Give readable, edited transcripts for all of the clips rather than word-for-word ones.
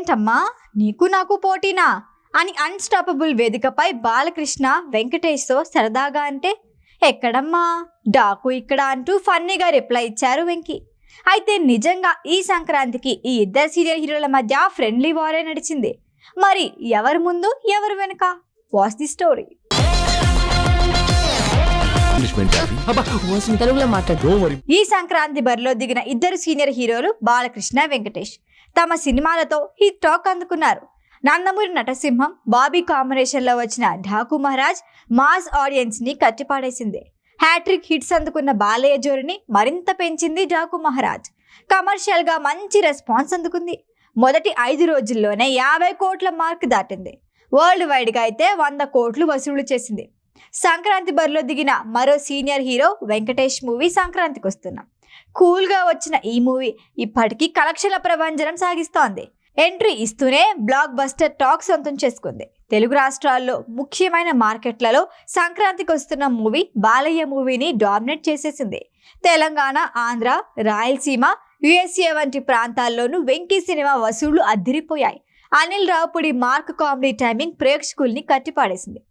ఏంటమ్మా నీకు నాకు పోటీనా అని అన్స్టాపబుల్ వేదికపై బాలకృష్ణ వెంకటేష్తో సరదాగా అంటే ఎక్కడమ్మా డాకు ఇక్కడ అంటూ ఫన్నీగా రిప్లై ఇచ్చారు వెంకీ. అయితే నిజంగా ఈ సంక్రాంతికి ఈ ఇద్దరు సీరియల్ హీరోల మధ్య ఫ్రెండ్లీ వారే నడిచింది. మరి ఎవరు ముందు ఎవరు వెనుక? Watch the story. ఈ సంక్రాంతి బరిలో దిగిన ఇద్దరు సీనియర్ హీరోలు బాలకృష్ణ వెంకటేష్ తమ సినిమాలతో హిట్ టాక్ అందుకున్నారు. నందమూరి నటసింహం బాబీ కాంబినేషన్ లో వచ్చిన ఢాకు మహారాజ్ మాస్ ఆడియన్స్ ని కట్టిపాడేసింది. హ్యాట్రిక్ హిట్స్ అందుకున్న బాలయ్య జోరుని మరింత పెంచింది ఢాకు మహారాజ్. కమర్షియల్ గా మంచి రెస్పాన్స్ అందుకుంది. మొదటి 5 రోజుల్లోనే 50 కోట్ల మార్క్ దాటింది. వరల్డ్ వైడ్ గా అయితే 100 కోట్లు వసూలు చేసింది. సంక్రాంతి బరిలో దిగిన మరో సీనియర్ హీరో వెంకటేష్ మూవీ సంక్రాంతికి వస్తున్నాం. కూల్ గా వచ్చిన ఈ మూవీ ఇప్పటికీ కలెక్షన్ల ప్రభంజనం సాగిస్తోంది. ఎంట్రీ ఇస్తూనే బ్లాక్ బస్టర్ టాక్ సొంతం చేసుకుంది. తెలుగు రాష్ట్రాల్లో ముఖ్యమైన మార్కెట్లలో సంక్రాంతికి వస్తున్న మూవీ బాలయ్య మూవీని డామినేట్ చేసేసింది. తెలంగాణ, ఆంధ్ర, రాయలసీమ, యుఎస్ఏ వంటి ప్రాంతాల్లోనూ వెంకీ సినిమా వసూళ్లు అద్దిరిపోయాయి. Anil Ravipudi mark comedy timing ప్రేక్షకుల్ని కట్టిపాడేసింది.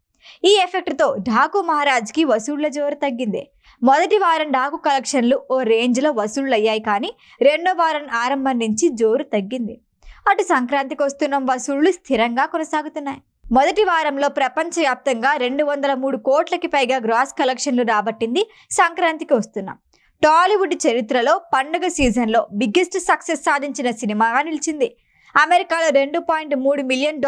ఈ ఎఫెక్ట్తో ఢాకు మహారాజ్కి వసూళ్ల జోరు తగ్గింది. మొదటి వారం ఢాకు కలెక్షన్లు ఓ రేంజ్లో వసూళ్లయ్యాయి, కానీ రెండో వారం ఆరంభం నుంచి జోరు తగ్గింది. అటు సంక్రాంతికి వస్తున్న వసూళ్లు స్థిరంగా కొనసాగుతున్నాయి. మొదటి వారంలో ప్రపంచవ్యాప్తంగా 203 కోట్లకి పైగా గ్రాస్ కలెక్షన్లు రాబట్టింది సంక్రాంతికి వస్తున్నాం. టాలీవుడ్ చరిత్రలో పండుగ సీజన్లో బిగ్గెస్ట్ సక్సెస్ సాధించిన సినిమాగా నిలిచింది. అమెరికాలో $2.3 మిలియన్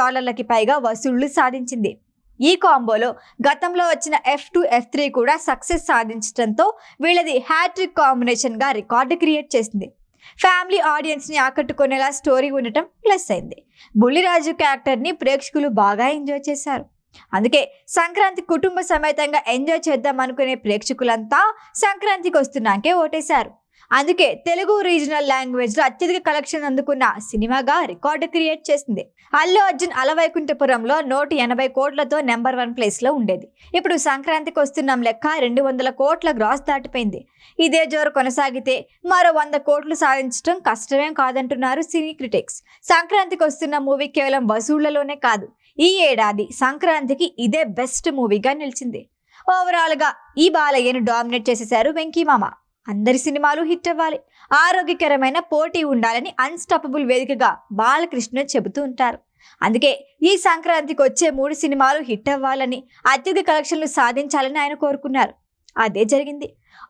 పైగా వసూళ్లు సాధించింది. ఈ కాంబోలో గతంలో వచ్చిన F2, F3 కూడా సక్సెస్ సాధించడంతో వీళ్ళది హ్యాట్రిక్ కాంబినేషన్ గా రికార్డు క్రియేట్ చేసింది. ఫ్యామిలీ ఆడియన్స్ ని ఆకట్టుకునేలా స్టోరీ ఉండటం ప్లస్ అయింది. బుల్లిరాజు క్యారెక్టర్ ని ప్రేక్షకులు బాగా ఎంజాయ్ చేశారు. అందుకే సంక్రాంతి కుటుంబ సమేతంగా ఎంజాయ్ చేద్దాం అనుకునే ప్రేక్షకులంతా సంక్రాంతికి వస్తున్నాకే ఓటేశారు. అందుకే తెలుగు రీజనల్ లాంగ్వేజ్ లో అత్యధిక కలెక్షన్ అందుకున్న సినిమాగా రికార్డు క్రియేట్ చేసింది. అల్లు అర్జున్ అలవైకుంఠపురంలో 180 కోట్లతో నెంబర్ 1 ప్లేస్ లో ఉండేది. ఇప్పుడు సంక్రాంతికి వస్తున్నాం లెక్క 200 కోట్ల గ్రాస్ దాటిపోయింది. ఇదే జోరు కొనసాగితే మరో 100 కోట్లు సాధించడం కష్టమేం కాదంటున్నారు సినీ క్రిటిక్స్. సంక్రాంతికి వస్తున్న మూవీ కేవలం వసూళ్లలోనే కాదు, ఈ ఏడాది సంక్రాంతికి ఇదే బెస్ట్ మూవీగా నిలిచింది. ఓవరాల్ గా ఈ బాలయ్యను డామినేట్ చేసేశారు వెంకీ మామ. అందరి సినిమాలు హిట్ అవ్వాలి, ఆరోగ్యకరమైన పోటీ ఉండాలని అన్స్టాపబుల్ వేదికగా బాలకృష్ణ చెబుతూ ఉంటారు. అందుకే ఈ సంక్రాంతికి వచ్చే 3 సినిమాలు హిట్ అవ్వాలని, అత్యధిక కలెక్షన్లు సాధించాలని ఆయన కోరుకున్నారు. అదే జరిగింది.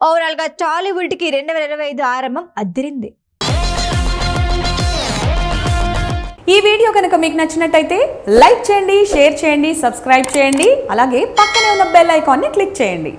ఓవరాల్ గా టాలీవుడ్ కి 2025 ఆరంభం అద్దిరింది. ఈ వీడియో కనుక మీకు నచ్చినట్టయితే లైక్ చేయండి, షేర్ చేయండి, సబ్స్క్రైబ్ చేయండి. అలాగే పక్కనే ఉన్న బెల్ ఐకాన్ని క్లిక్ చేయండి.